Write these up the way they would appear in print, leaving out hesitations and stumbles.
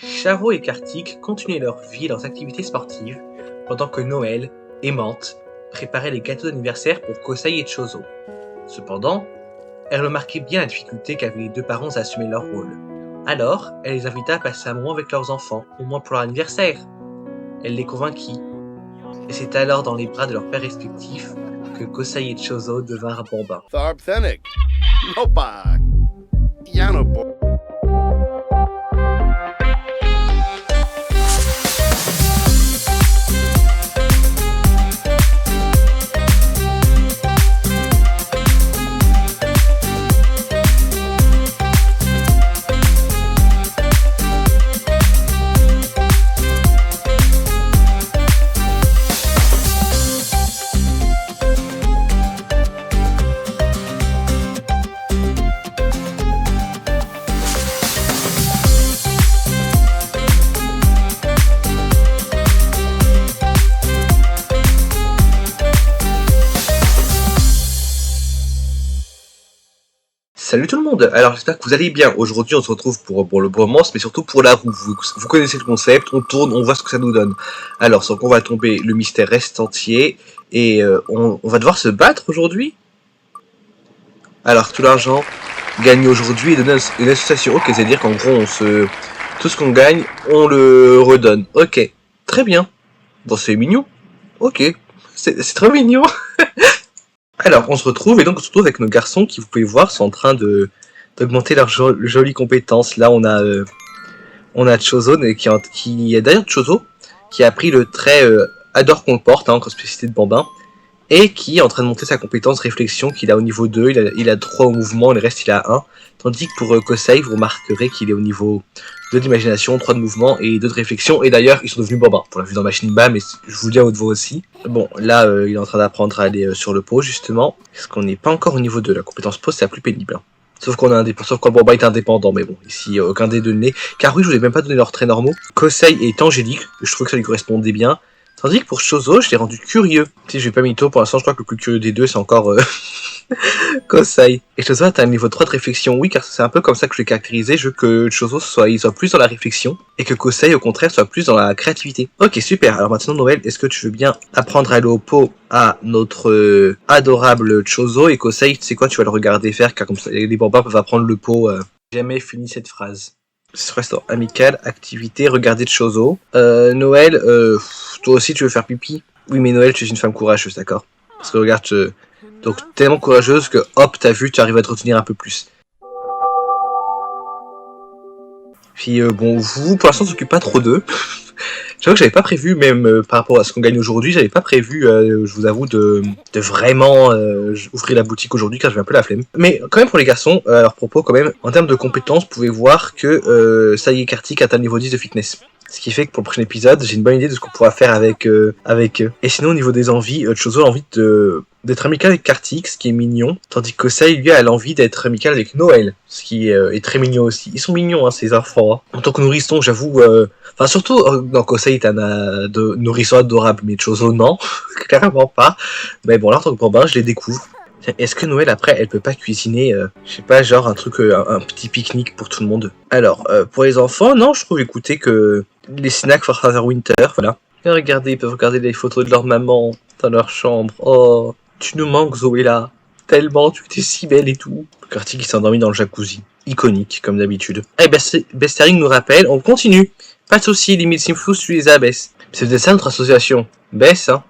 Charo et Kartik continuaient leur vie et leurs activités sportives, pendant que Noël, aimante, préparait les gâteaux d'anniversaire pour Kosei et Chozo. Cependant, elle remarquait bien la difficulté qu'avaient les deux parents à assumer leur rôle. Alors, elle les invita à passer un moment avec leurs enfants, au moins pour leur anniversaire. Elle les convainquit. Et c'est alors dans les bras de leurs pères respectifs que Kosei et Chozo devinrent bambins. Tharpthenic. Mopa. Yanobo. Salut tout le monde, alors j'espère que vous allez bien. Aujourd'hui on se retrouve pour le bromance, mais surtout pour la roue. Vous connaissez le concept, on tourne, on voit ce que ça nous donne. Alors sans qu'on va tomber, le mystère reste entier, et on va devoir se battre aujourd'hui. Alors tout l'argent gagné aujourd'hui est donné à une association. Ok, c'est-à-dire qu'en gros tout ce qu'on gagne, on le redonne. Ok, très bien. Bon, c'est mignon. Ok, c'est très mignon. Alors, on se retrouve avec nos garçons qui, vous pouvez voir, sont en train d'augmenter leurs jolies compétences. Là, on a Chozo, qui est d'ailleurs Chozo, qui a pris le trait Adore qu'on le porte, comme spécialité de bambin, et qui est en train de monter sa compétence réflexion qu'il a au niveau 2, il a 3 au mouvement, le reste il a 1. Tandis que pour Kosei, vous remarquerez qu'il est au niveau 2 d'imagination, 3 de mouvement et 2 de réflexion. Et d'ailleurs, ils sont devenus bambins. On l'a vu dans Machine Bam, mais je vous le dis à haute voix aussi. Bon, là, il est en train d'apprendre à aller sur le pot, justement. Parce qu'on n'est pas encore au niveau 2. La compétence pot, c'est la plus pénible. Sauf qu'on a sauf quand le bambin est indépendant, mais bon, ici, aucun des deux n'est. Car oui, je vous ai même pas donné leurs traits normaux. Kosei est angélique, je trouve que ça lui correspondait bien. Tandis que pour Chozo, je l'ai rendu curieux. Si je vais pas mytho, pour l'instant, je crois que le plus curieux des deux, c'est encore Kosei. Et Chozo a un niveau 3 de réflexion, oui, car c'est un peu comme ça que je l'ai caractérisé, je veux que Chozo soit plus dans la réflexion, et que Kosei, au contraire, soit plus dans la créativité. Ok, super. Alors maintenant, Noël, est-ce que tu veux bien apprendre à aller au pot à notre adorable Chozo, et Kosei, tu sais quoi, tu vas le regarder faire, car comme ça, les bambins peuvent apprendre le pot. Jamais fini cette phrase. Restaurant amical, activité, regarder de Chozo. Noël, toi aussi tu veux faire pipi? Oui, mais Noël, tu es une femme courageuse, d'accord? Parce que regarde, donc tellement courageuse que hop, t'as vu, tu arrives à te retenir un peu plus. Puis bon, vous, pour l'instant, on s'occupe pas trop d'eux. J'avoue que j'avais pas prévu, même par rapport à ce qu'on gagne aujourd'hui, j'avais pas prévu, je vous avoue, de vraiment ouvrir la boutique aujourd'hui car j'avais un peu la flemme. Mais quand même pour les garçons, à leur propos quand même, en termes de compétences, vous pouvez voir que ça y est, Kartik atteint le niveau 10 de fitness. Ce qui fait que pour le prochain épisode, j'ai une bonne idée de ce qu'on pourra faire avec eux. Et sinon, au niveau des envies, Chozo a envie d'être amical avec Kartik, ce qui est mignon, tandis que Kosei, lui, a l'envie d'être amical avec Noël, ce qui est très mignon aussi. Ils sont mignons, ces enfants. En tant que nourrisson, j'avoue, surtout dans Kosei, t'as de nourrissons adorables, mais Chozo, non, clairement pas. Mais bon, là, en tant que bambin, je les découvre. Est-ce que Noël, après, elle peut pas cuisiner, je sais pas, genre un truc, un petit pique-nique pour tout le monde? Alors, pour les enfants, non, je trouve, écoutez, que les snacks for Father Winter, voilà. Et regardez, ils peuvent regarder les photos de leur maman dans leur chambre. Oh, tu nous manques, Zoé, là. Tellement, tu étais si belle et tout. Kartik, il s'est endormi dans le jacuzzi. Iconique, comme d'habitude. Eh, Bestering nous rappelle, on continue. Pas de soucis, limite Simflous, tu les abaisse. C'est de ça notre association. Baisse, hein.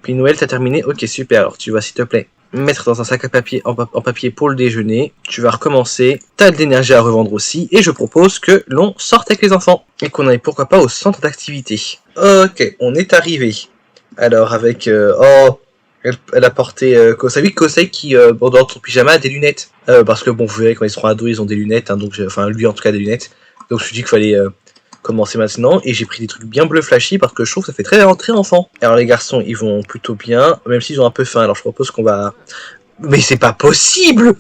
Puis Noël, t'as terminé? Ok, super, alors tu vas, s'il te plaît, mettre dans un sac à papier en papier pour le déjeuner. Tu vas recommencer. T'as de l'énergie à revendre aussi. Et je propose que l'on sorte avec les enfants. Et qu'on aille pourquoi pas au centre d'activité. Ok, on est arrivé. Alors avec... elle a porté Kosei. Oui, Kosei qui, dans son pyjama, a des lunettes. Parce que bon, vous verrez, quand ils seront ados, ils ont des lunettes. Hein, donc, enfin, lui en tout cas, des lunettes. Donc je me suis dit qu'il fallait... commencer maintenant, et j'ai pris des trucs bien bleu flashy parce que je trouve que ça fait très enfant. Alors les garçons, ils vont plutôt bien, même s'ils ont un peu faim, alors je propose qu'on va... Mais c'est pas possible!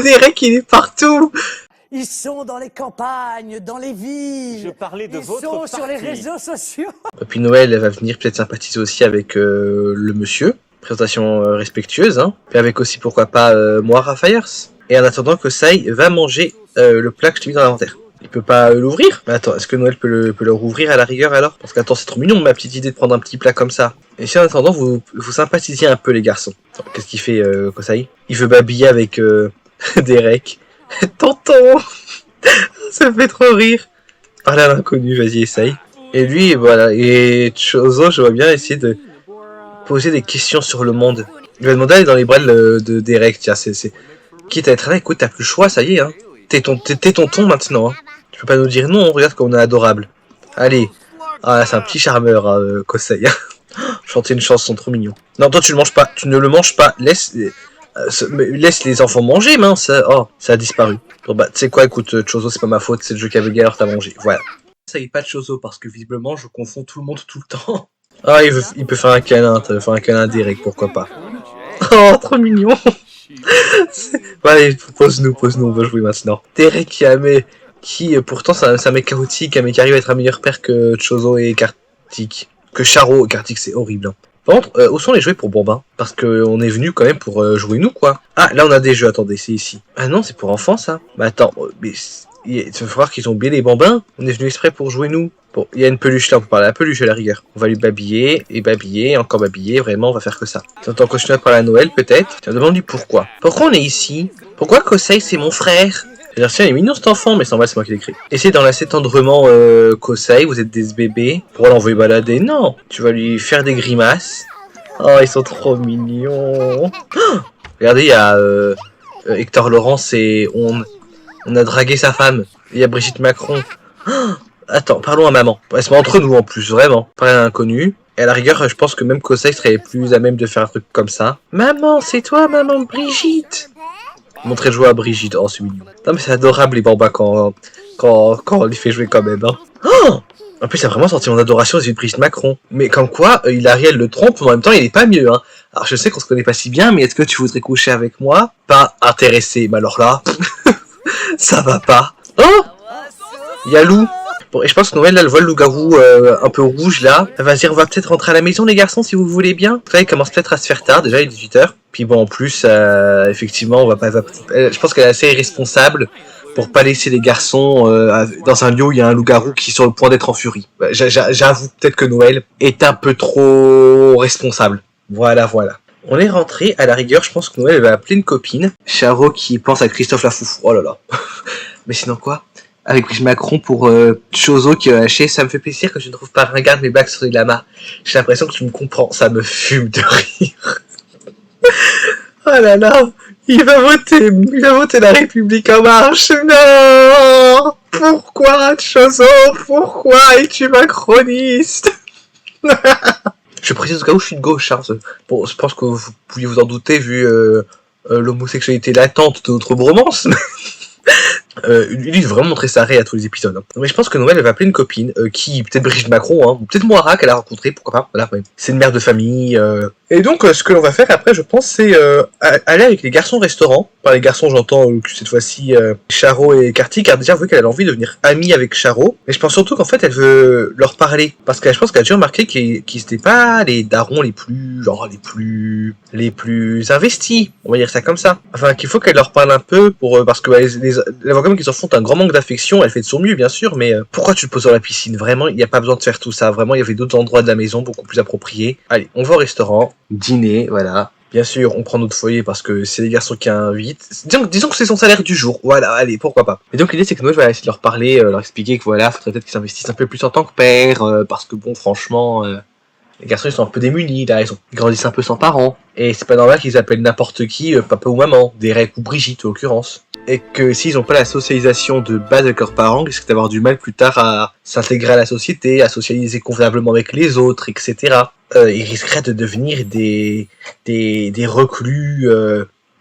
Des règles, il est partout! Ils sont dans les campagnes, dans les villes. Je parlais de votre Ils sont parti. sur les réseaux sociaux. Et puis Noël, elle va venir peut-être sympathiser aussi avec le monsieur. Présentation respectueuse, hein. Puis avec aussi, pourquoi pas, moi, Raphaël. Et en attendant, Kosei va manger le plat que je t'ai mis dans l'inventaire. Il peut pas l'ouvrir? Mais attends, est-ce que Noël peut le rouvrir à la rigueur alors? Parce que attends, c'est trop mignon ma petite idée de prendre un petit plat comme ça. Et si en attendant vous sympathisiez un peu les garçons. Qu'est-ce qu'il fait Kosai? Il veut babiller avec Derek. Tonton. Ça me fait trop rire. Parler à l'inconnu, vas-y essaye. Et lui, voilà, et Chozo, je vois bien essayer de poser des questions sur le monde. Il va demander d'aller dans les bras de Derek, tiens, c'est... Quitte à être là, écoute, t'as plus le choix, ça y est, hein. T'es tonton maintenant, hein. Tu peux pas nous dire non, regarde comme on est adorable. Allez. Ah, c'est un petit charmeur, hein, Kosei. Chanter une chanson, trop mignon. Non, toi tu le manges pas, tu ne le manges pas, laisse les enfants manger, mince. Oh, ça a disparu. Bon bah, tu sais quoi, écoute, Chozo, c'est pas ma faute, c'est le jeu qui avait galère, t'as mangé, voilà. Ça y est, pas de Chozo, parce que visiblement, je confonds tout le monde tout le temps. Ah, il peut faire un câlin, faire un câlin à Derek, pourquoi pas. Oh, trop mignon. Bon, allez, pose-nous, on va jouer maintenant. Derek Yame, qui pourtant c'est un mec chaotique, un mec qui arrive à être un meilleur père que Chozo et Kartik. Que Charo, Kartik c'est horrible. Hein. Par contre, où sont les jouets pour Bambin? Parce que on est venu quand même pour jouer nous, quoi. Ah, là on a des jeux, attendez, c'est ici. Ah non, c'est pour enfants ça. Bah attends, mais il va falloir qu'ils ont oublié les bambins. On est venu exprès pour jouer nous. Bon, il y a une peluche là, on peut parler à la peluche à la rigueur. On va lui babiller, et encore babiller, vraiment, on va faire que ça. T'entends continuer à parler à Noël, peut-être. Tu me demandes du pourquoi. Pourquoi on est ici? Pourquoi Kosei, c'est mon frère? J'ai reçu, il est mignon cet enfant, mais c'est normal, c'est moi qui l'ai écrit. Essayez d'enlacer tendrement Kosei, vous êtes des bébés. Pourquoi l'envoyer balader? Non, tu vas lui faire des grimaces. Oh, ils sont trop mignons. Oh, regardez, il y a Hector Laurence et on a dragué sa femme. Il y a Brigitte Macron. Oh, attends, parlons à maman. Ouais, c'est entre nous en plus, vraiment. Parler à l'inconnu. Et à la rigueur, je pense que même Kosei serait plus à même de faire un truc comme ça. Maman, c'est toi, maman Brigitte. Montrer le jouet à Brigitte. Oh, c'est mignon. Non, mais c'est adorable les bambas quand on les fait jouer quand même. Hein. Oh, en plus, il a vraiment sorti mon adoration des yeux de Brigitte Macron. Mais comme quoi, Ariel le trompe, mais en même temps, il est pas mieux. Hein. Alors, je sais qu'on se connaît pas si bien, mais est-ce que tu voudrais coucher avec moi? Pas intéressé. Mais alors là, ça va pas. Oh, il y a Lou. Bon, et je pense que Noël, là, elle voit le loup-garou un peu rouge, là. Elle va se dire, on va peut-être rentrer à la maison, les garçons, si vous voulez bien. Là, il commence peut-être à se faire tard, déjà, il est 18h. Puis bon, en plus, effectivement, je pense qu'elle est assez irresponsable pour pas laisser les garçons dans un lieu où il y a un loup-garou qui est sur le point d'être en furie. J'avoue peut-être que Noël est un peu trop responsable. Voilà. On est rentré, à la rigueur, je pense que Noël va appeler une copine. Charo qui pense à Christophe Lafoufou. Oh là là. Mais sinon quoi? Avec Brigitte Macron pour Chozo qui a lâché. Ça me fait plaisir que je ne trouve pas ringard mes blagues sur les lamas. J'ai l'impression que tu me comprends. Ça me fume de rire. Oh là là. Il va voter la République en marche. Non. Pourquoi, Chozo? Pourquoi es-tu macroniste? Je précise au cas où je suis de gauche. Hein. Bon, je pense que vous pouviez vous en douter vu l'homosexualité latente de notre bromance. Il va vraiment montrer sa raie à tous les épisodes. Hein. Mais je pense que Noël elle va appeler une copine qui, peut-être Brigitte Macron, hein, ou peut-être Moira qu'elle a rencontré, pourquoi pas. Voilà, ouais. C'est une mère de famille. Et donc, ce que l'on va faire après, je pense, c'est aller avec les garçons au restaurant. Par les garçons, j'entends que cette fois-ci Charo et Kartik a déjà avoué qu'elle a envie de devenir amie avec Charo. Mais je pense surtout qu'en fait, elle veut leur parler. Parce que je pense qu'elle a déjà remarqué qu'ils n'étaient pas les darons les plus, genre, les plus investis. On va dire ça comme ça. Enfin, qu'il faut qu'elle leur parle un peu parce que elle voit quand même qu'ils en font un grand manque d'affection. Elle fait de son mieux, bien sûr, mais pourquoi tu te poses dans la piscine? Vraiment, il n'y a pas besoin de faire tout ça. Vraiment, il y avait d'autres endroits de la maison beaucoup plus appropriés. Allez, on va au restaurant, dîner, voilà. Bien sûr, on prend notre foyer parce que c'est les garçons qui invitent. Disons que c'est son salaire du jour. Voilà, allez, pourquoi pas. Et donc l'idée c'est que Noël va essayer de leur parler, leur expliquer que voilà, faudrait peut-être qu'ils s'investissent un peu plus en tant que père, parce que bon, franchement, les garçons ils sont un peu démunis, là, ils grandissent un peu sans parents. Et c'est pas normal qu'ils appellent n'importe qui papa ou maman, Derek ou Brigitte en l'occurrence. Et que s'ils n'ont pas la socialisation de base avec leurs parents, ils risquent d'avoir du mal plus tard à s'intégrer à la société, à socialiser convenablement avec les autres, etc. Ils risqueraient de devenir des reclus,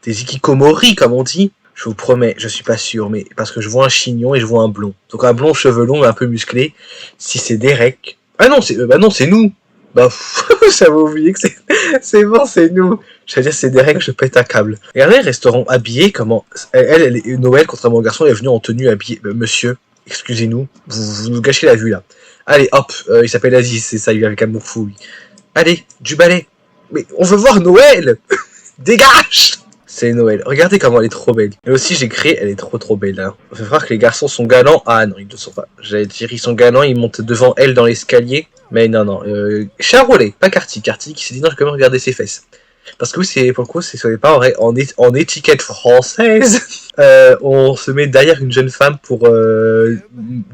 des hikikomori comme on dit. Je vous promets, je suis pas sûr, mais parce que je vois un chignon et je vois un blond. Donc un blond cheveux longs un peu musclé. Si c'est Derek, ah non c'est nous. Bah, j'avais oublié que c'est bon, c'est nous. J'allais dire, c'est Derek, je pète un câble. Regardez le restaurant habillé, comment, Noël, contrairement au garçon, elle est venue en tenue habillée. Monsieur, excusez-nous, vous nous gâchez la vue, là. Allez, hop, il s'appelle Aziz, c'est ça, il est avec amour fou, oui. Allez, du balai. Mais on veut voir Noël. Dégage. c'est Noël. Regardez comment elle est trop belle. Et aussi, j'ai créé, elle est trop belle. Hein. On fait voir que les garçons sont galants. Ah non, ils ne sont pas. J'allais dire, ils sont galants, ils montent devant elle dans l'escalier. Mais non. Charolais, pas Carty. Carty qui s'est dit non, je vais quand même regarder ses fesses. Parce que oui, c'est pour le coup, c'est sur les pas en étiquette française. On se met derrière une jeune femme pour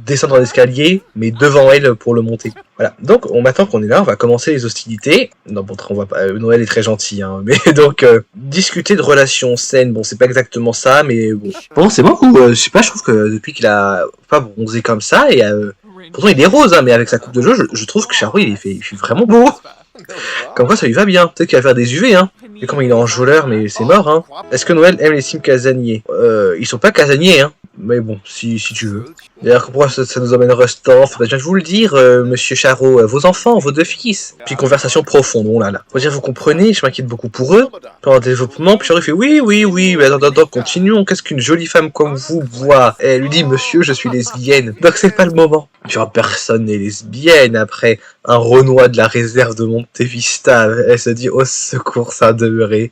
descendre dans l'escalier, mais devant elle pour le monter. Voilà. Donc, maintenant qu'on est là, on va commencer les hostilités. Non, bon, on va pas. Noël est très gentil, hein. Mais donc, discuter de relations saines. Bon, c'est pas exactement ça, mais bon. Bon, c'est bon ou je sais pas. Je trouve que depuis qu'il a pas bronzé comme ça et pourtant il est rose, hein, mais avec sa coupe de jeu, je trouve que Charo il fait vraiment beau. Comme quoi ça lui va bien, peut-être qu'il va faire des UV, hein. Et comme il est enjôleur, mais c'est mort, hein. Est-ce que Noël aime les sims casaniers? Ils sont pas casaniers, hein. Mais bon, si tu veux. D'ailleurs, pourquoi ça nous emmène Rustan? Faudrait bien vous le dire, monsieur Charo, vos enfants, vos deux fils. Puis conversation profonde, oh là là. Faut dire, vous comprenez, je m'inquiète beaucoup pour eux. Pendant le développement, puis Charo fait oui, mais attends, continuons, qu'est-ce qu'une jolie femme comme vous voit? Et elle lui dit, monsieur, je suis lesbienne. Donc c'est pas le moment. Genre, personne n'est lesbienne après un Renoir de la réserve de Montevista. Elle se dit, au secours, ça a demeuré.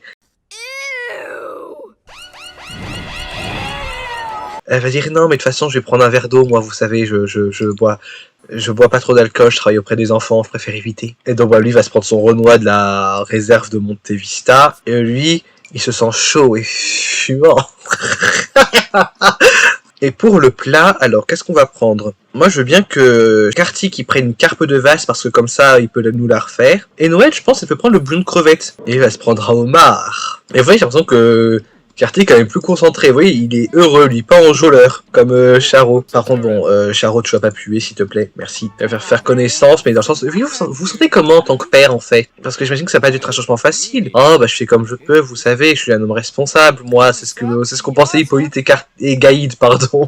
Elle va dire non mais de toute façon je vais prendre un verre d'eau, moi vous savez je bois pas trop d'alcool, je travaille auprès des enfants, je préfère éviter. Et donc lui va se prendre son Renoir de la réserve de Montevista et lui il se sent chaud et fumant. Et pour le plat, alors qu'est-ce qu'on va prendre? Moi je veux bien que Carty qui prenne une carpe de vase parce que comme ça il peut nous la refaire. Et Noël je pense qu'il peut prendre le bouillon de crevette. Et il va se prendre un homard. Et vous voyez j'ai l'impression que Carty est quand même plus concentré, vous voyez, il est heureux, lui, pas enjôleur, comme Charo. Par contre, bon, Charo, tu vas pas puer, s'il te plaît, merci. Il va faire connaissance, mais dans le sens, vous sentez comment en tant que père, en fait? Parce que j'imagine que ça va pas être un changement facile. Oh, bah, je fais comme je peux, vous savez, je suis un homme responsable, moi, c'est ce qu'on pensait Hippolyte et Gaïd, pardon.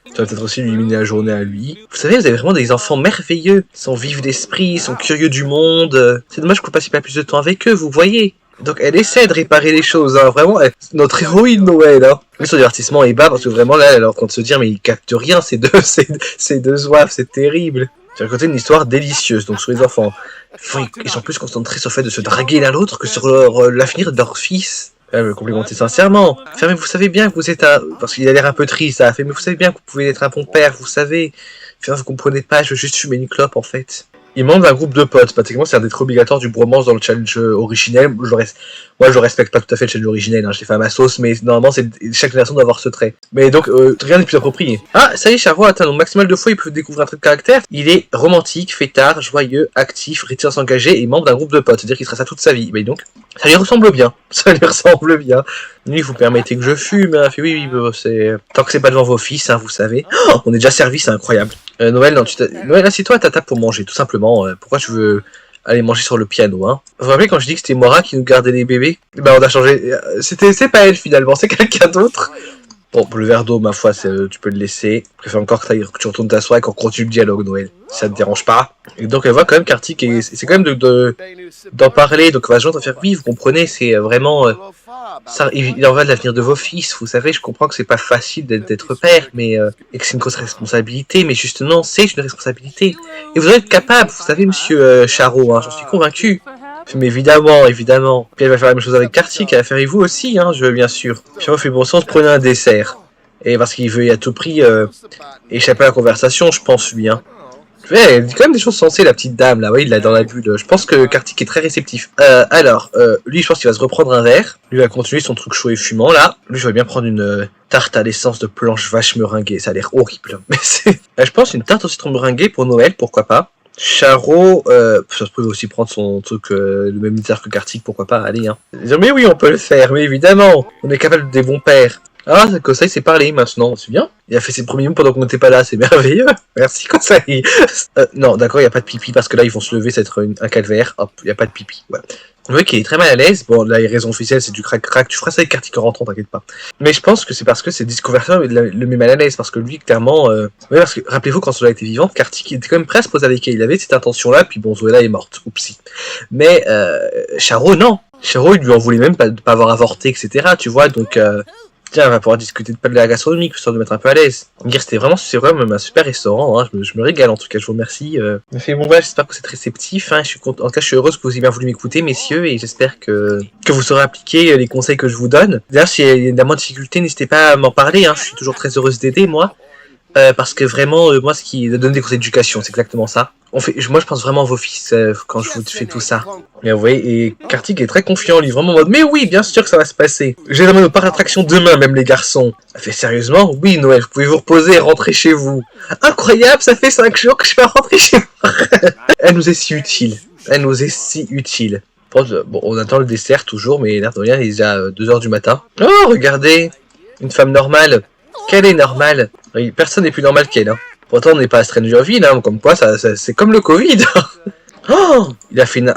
Tu vas peut-être aussi lui illuminer la journée à lui. Vous savez, vous avez vraiment des enfants merveilleux. Ils sont vifs d'esprit, ils sont curieux du monde. C'est dommage que vous passiez pas plus de temps avec eux, vous voyez. Donc elle essaie de réparer les choses, hein, vraiment, notre héroïne Noël, hein. Mais son divertissement est bas parce que vraiment là, elle est en train de se dire mais il capte rien, ces deux zouaves, c'est terrible. J'ai raconté une histoire délicieuse, donc sur les enfants. Ils sont plus concentrés sur le fait de se draguer l'un l'autre que sur l'avenir de leur fils. Elle me complimenter sincèrement. Mais vous savez bien que vous êtes parce qu'il a l'air un peu triste, ça. Mais vous savez bien que vous pouvez être un bon père, vous savez. Vous comprenez pas, je veux juste fumer une clope en fait. Il manque d'un groupe de potes. Pratiquement, c'est un des trucs obligatoires du bromance dans le challenge originel. Moi, je respecte pas tout à fait le challenge originel. Hein. Je l'ai fait à ma sauce, mais normalement, chaque génération doit avoir ce trait. Mais donc, rien n'est plus approprié. Ah, ça y est, Charo atteint donc maximal 2 fois. Il peut découvrir un trait de caractère. Il est romantique, fêtard, joyeux, actif, réticent à s'engager et membre d'un groupe de potes. C'est-à-dire qu'il sera ça toute sa vie. Mais donc, ça lui ressemble bien. Ça lui ressemble bien. Lui, vous permettez que je fume. Hein. Fait, oui, c'est tant que c'est pas devant vos fils, hein, vous savez. Oh, on est déjà servi, c'est incroyable. Noël, non, Noël, assieds-toi à ta table pour manger, tout simplement. Pourquoi tu veux aller manger sur le piano, hein? Vous vous rappelez quand je dis que c'était Moira qui nous gardait les bébés? Ben, on a changé. C'est pas elle, finalement, c'est quelqu'un d'autre. Bon, pour le verre d'eau, ma foi, tu peux le laisser. Je préfère encore que tu retournes t'asseoir et qu'on continue le dialogue, Noël. Si ça te dérange pas. Et donc, elle voit quand même Carty qui c'est quand même d'en parler. Donc, elle va toujours faire, oui, vous comprenez, c'est vraiment, ça, il en va de l'avenir de vos fils. Vous savez, je comprends que c'est pas facile d'être père, mais, et que c'est une grosse responsabilité. Mais justement, c'est une responsabilité. Et vous devez être capable, vous savez, monsieur Charo, hein, j'en suis convaincu. Mais évidemment. Puis elle va faire la même chose avec Carty, qu'elle va faire avec vous aussi, hein, bien sûr. Puis on fait bon sens, prenez un dessert. Et parce qu'il veut à tout prix échapper à la conversation, je pense, lui, hein. Elle dit quand même des choses sensées, la petite dame, là, oui, il l'a dans la bulle. Je pense que Carty est très réceptif. Lui, je pense qu'il va se reprendre un verre. Lui va continuer son truc chaud et fumant, là. Lui, je vais bien prendre une tarte à l'essence de planche vache meringuée. Ça a l'air horrible. Mais c'est... je pense une tarte au citron meringuée pour Noël, pourquoi pas. Charo, ça se peut aussi prendre son truc, le même dessert que Carty, pourquoi pas, allez, hein. Mais oui, on peut le faire, mais évidemment, on est capable des bons pères. Ah, Kosai s'est parlé maintenant, c'est bien. Il a fait ses premiers mots pendant qu'on n'était pas là, c'est merveilleux. Merci Kosai. Non, d'accord, il n'y a pas de pipi, parce que là, ils vont se lever, ça va être un calvaire. Hop, il n'y a pas de pipi, ouais. Vous voyez qu'il est très mal à l'aise. Bon, là, les raisons officielles, c'est du crac-crac. Tu feras ça avec Carty en rentrant, t'inquiète pas. Mais je pense que c'est parce que c'est Disconversion le met mal à l'aise. Parce que lui, clairement... Oui, parce que, rappelez-vous, quand Zola était vivante, Carty qui était quand même prêt à se poser avec elle. Il avait cette intention-là, puis bon, Zola est morte. Oupsie. Mais, Charo, non. Charo, il lui en voulait même pas avoir avorté, etc. Tu vois, donc... Tiens, on va pouvoir discuter de la gastronomie, histoire de mettre un peu à l'aise. Dire, c'est vraiment un super restaurant, hein. Je me régale en tout cas, je vous remercie. Me fait bon, voilà, j'espère que vous êtes réceptif, hein. En tout cas, je suis heureuse que vous ayez bien voulu m'écouter, messieurs, et j'espère que vous saurez appliquer les conseils que je vous donne. D'ailleurs, s'il y a la moindre difficulté, n'hésitez pas à m'en parler, hein. Je suis toujours très heureuse d'aider, moi. Parce que vraiment, moi, ce qui donne des conseils d'éducation, c'est exactement ça. Moi, je pense vraiment à vos fils quand je vous fais tout ça. Mais vous voyez, et Kartik est très confiant, lui, vraiment en mode, mais oui, bien sûr que ça va se passer. Je les emmène au parc d'attraction demain, même les garçons. Elle fait sérieusement? Oui, Noël, vous pouvez vous reposer et rentrer chez vous. Incroyable, ça fait 5 jours que je vais rentrer chez moi. Elle nous est si utile. Elle nous est si utile. Bon, on attend le dessert toujours, mais l'air de rien, il est déjà 2h du matin. Oh, regardez, une femme normale. Qu'elle est normale. Oui, personne n'est plus normal qu'elle. Hein. Pourtant, on n'est pas à Strangerville, hein, comme quoi, c'est comme le Covid. Oh, il a fait une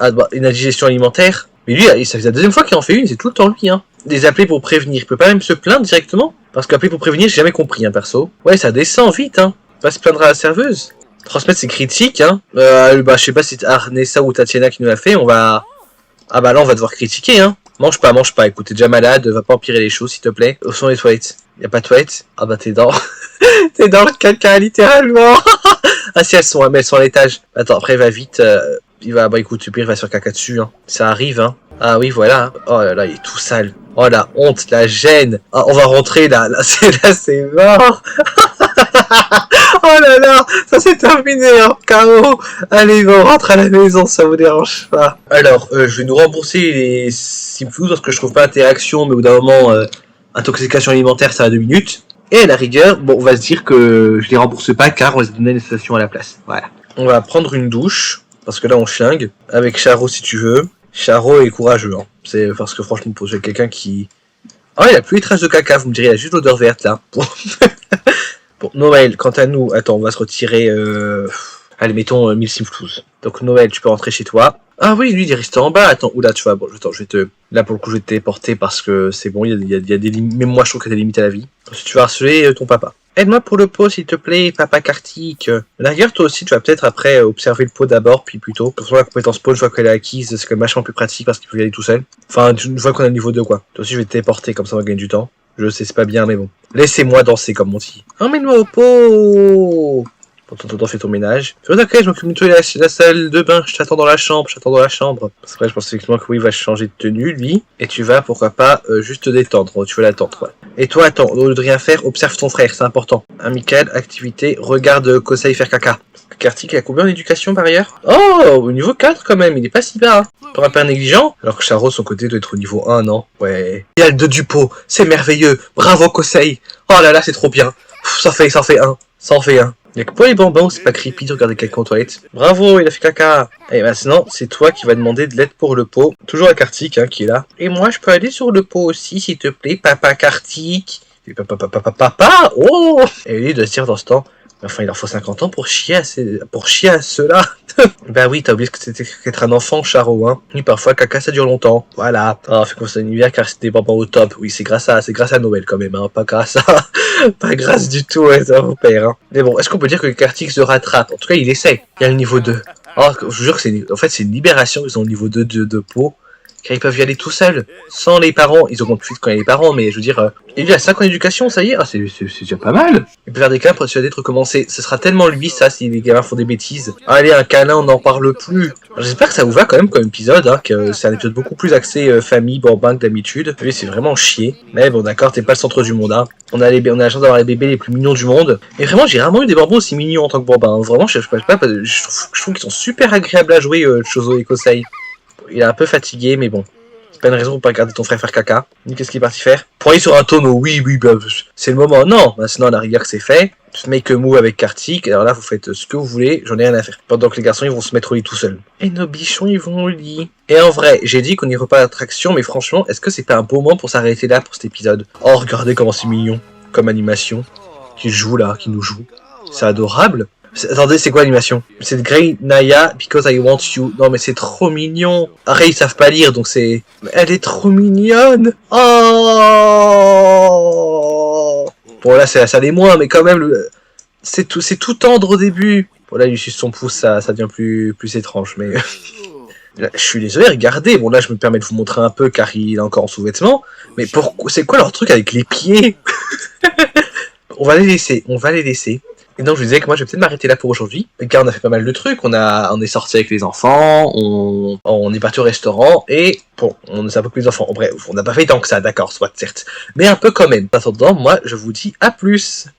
indigestion alimentaire. Mais lui, ça fait la deuxième fois qu'il en fait une, c'est tout le temps lui. Hein. Des appelés pour prévenir. Il peut pas même se plaindre directement. Parce qu'appeler pour prévenir, j'ai jamais compris, hein, perso. Ouais, ça descend vite, hein. Va se plaindre à la serveuse. Transmettre ses critiques, hein. Je sais pas si c'est Arnessa ou Tatiana qui nous l'a fait, on va... Ah bah là, on va devoir critiquer, hein. Mange pas, écoute, t'es déjà malade, va pas empirer les choses, s'il te plaît. Où sont les toilettes? Y'a pas de toilettes? Ah bah t'es dans... t'es dans le caca, littéralement. Ah si, elles sont à l'étage. Attends, après, va vite, écoute, il va sur caca dessus, hein. Ça arrive, hein. Ah oui, voilà. Hein. Oh là là, il est tout sale. Oh la honte, la gêne. Ah, on va rentrer, là c'est mort. Oh là là, ça s'est terminé en chaos. Allez, on rentre à la maison, ça vous dérange pas. Alors, je vais nous rembourser les Simflous parce que je trouve pas interaction, mais au bout d'un moment, intoxication alimentaire, ça a 2 minutes. Et à la rigueur, bon, on va se dire que je les rembourse pas car on les a donné les stations à la place. Voilà. On va prendre une douche, parce que là on flingue, avec Charo si tu veux. Charo est courageux, hein. C'est parce que franchement, pour quelqu'un qui... Ah, il a plus les traces de caca, vous me direz, il a juste l'odeur verte là. Bon, Noël, quant à nous, attends, on va se retirer, allez, mettons 1000 Simflous. Donc Noël, tu peux rentrer chez toi. Ah oui, lui, il est resté en bas. Attends, oula, tu vois, bon, attends, je vais te... Là, pour le coup, je vais te téléporter parce que c'est bon, il y a des limites. Même moi, je trouve qu'il y a des limites à la vie. Si tu vas harceler ton papa. Aide-moi pour le pot, s'il te plaît, papa Kartik. D'ailleurs, toi aussi, tu vas peut-être après observer le pot d'abord, puis plutôt. Comme ça, la compétence pot, je vois qu'elle est acquise, c'est quand même vachement plus pratique parce qu'il peut y aller tout seul. Enfin, une fois qu'on a le niveau 2, quoi. Toi aussi, je vais te téléporter, comme ça, on va gagner du temps. Je sais, c'est pas bien, mais bon. Laissez-moi danser, comme on dit. Emmène-moi au pot. T'en fais ton ménage. Ok, je m'occupe de nettoyer la salle de bain. Je t'attends dans la chambre. Parce que là, je pense effectivement que oui, il va changer de tenue, lui. Et tu vas, pourquoi pas, juste te détendre. Tu veux l'attendre, ouais. Et toi, attends, au lieu de rien faire, observe ton frère, c'est important. Amical, activité, regarde Kosei faire caca. Kartik, il a combien en éducation par ailleurs? Oh, au niveau 4 quand même, il est pas si bas. Hein. Pour un père négligent. Alors que Charo, son côté, doit être au niveau 1, non? Ouais. Il y a le 2 du pot, c'est merveilleux. Bravo Kosei. Oh là là, c'est trop bien. Ça fait un. Ça en fait un. Y'a que pour les bambins, c'est pas creepy de regarder quelqu'un aux toilettes. Bravo, il a fait caca. Et maintenant, c'est toi qui vas demander de l'aide pour le pot. Toujours à Kartik, hein, qui est là. Et moi, je peux aller sur le pot aussi, s'il te plaît, papa Kartik. Et papa, oh. Et lui, il doit se dire dans ce temps, enfin, il leur faut 50 ans pour chier à ceux-là. Bah oui, t'as oublié que c'était qu'être un enfant, Charo, hein. Oui, parfois, caca, ça dure longtemps. Voilà. Ah, fait qu'on s'en hiver car c'était des bonbons au top. Oui, c'est grâce à Noël, quand même, hein. Pas grâce du tout, ouais, ça vous perd, hein. Mais bon, est-ce qu'on peut dire que Kartik se rattrape? En tout cas, il essaie. Il y a le niveau 2. Oh, je vous jure que c'est une libération, ils ont le niveau 2 de peau. Car ils peuvent y aller tout seuls, sans les parents. Ils augmentent plus quand il y a les parents, mais je veux dire, il a 5 ans d'éducation, ça y est, c'est déjà pas mal. Il peut faire des câlins pour essayer d'être recommencé. Ce sera tellement lui, ça, si les gamins font des bêtises. Allez, un câlin, on n'en parle plus. J'espère que ça vous va quand même comme épisode, hein, que c'est un épisode beaucoup plus axé famille, bambin que d'habitude. Lui, c'est vraiment chier. Mais bon, d'accord, t'es pas le centre du monde, hein. On a la chance d'avoir les bébés les plus mignons du monde. Et vraiment, j'ai rarement eu des bambins aussi mignons en tant que bambin. Hein. Vraiment, je trouve qu'ils sont super agréables à jouer, Chozo et Kosei. Il est un peu fatigué, mais bon. Pas une raison pour pas regarder ton frère faire caca. Qu'est-ce qu'il est parti faire? Pour aller sur un tonneau, oui, bah, c'est le moment. Non, maintenant à la rigueur que c'est fait. Make a move avec Kartik. Alors là, vous faites ce que vous voulez, j'en ai rien à faire. Pendant que les garçons, ils vont se mettre au lit tout seuls. Et nos bichons, ils vont au lit. Et en vrai, j'ai dit qu'on n'irait pas à l'attraction, mais franchement, est-ce que c'est pas un beau moment pour s'arrêter là pour cet épisode? Oh, regardez comment c'est mignon, comme animation. Qui joue là, qui nous joue. C'est adorable. Attendez, c'est quoi l'animation? C'est Grey Naya, Because I Want You. Non mais c'est trop mignon. Après ils savent pas lire donc c'est... Elle est trop mignonne. Oh. Bon là ça l'est moins mais quand même c'est tout tendre au début. Bon là il suce son pouce ça devient plus étrange mais... Là, je suis désolé, regardez, bon là je me permets de vous montrer un peu car il est encore en sous-vêtements, mais pourquoi, c'est quoi leur truc avec les pieds? On va les laisser, on va les laisser. Et donc je vous disais que moi je vais peut-être m'arrêter là pour aujourd'hui, car on a fait pas mal de trucs, on est sorti avec les enfants, on est parti au restaurant, et bon, on est un peu plus les enfants, bref, on n'a pas fait tant que ça, d'accord, soit certes, mais un peu quand même. En attendant, moi je vous dis à plus.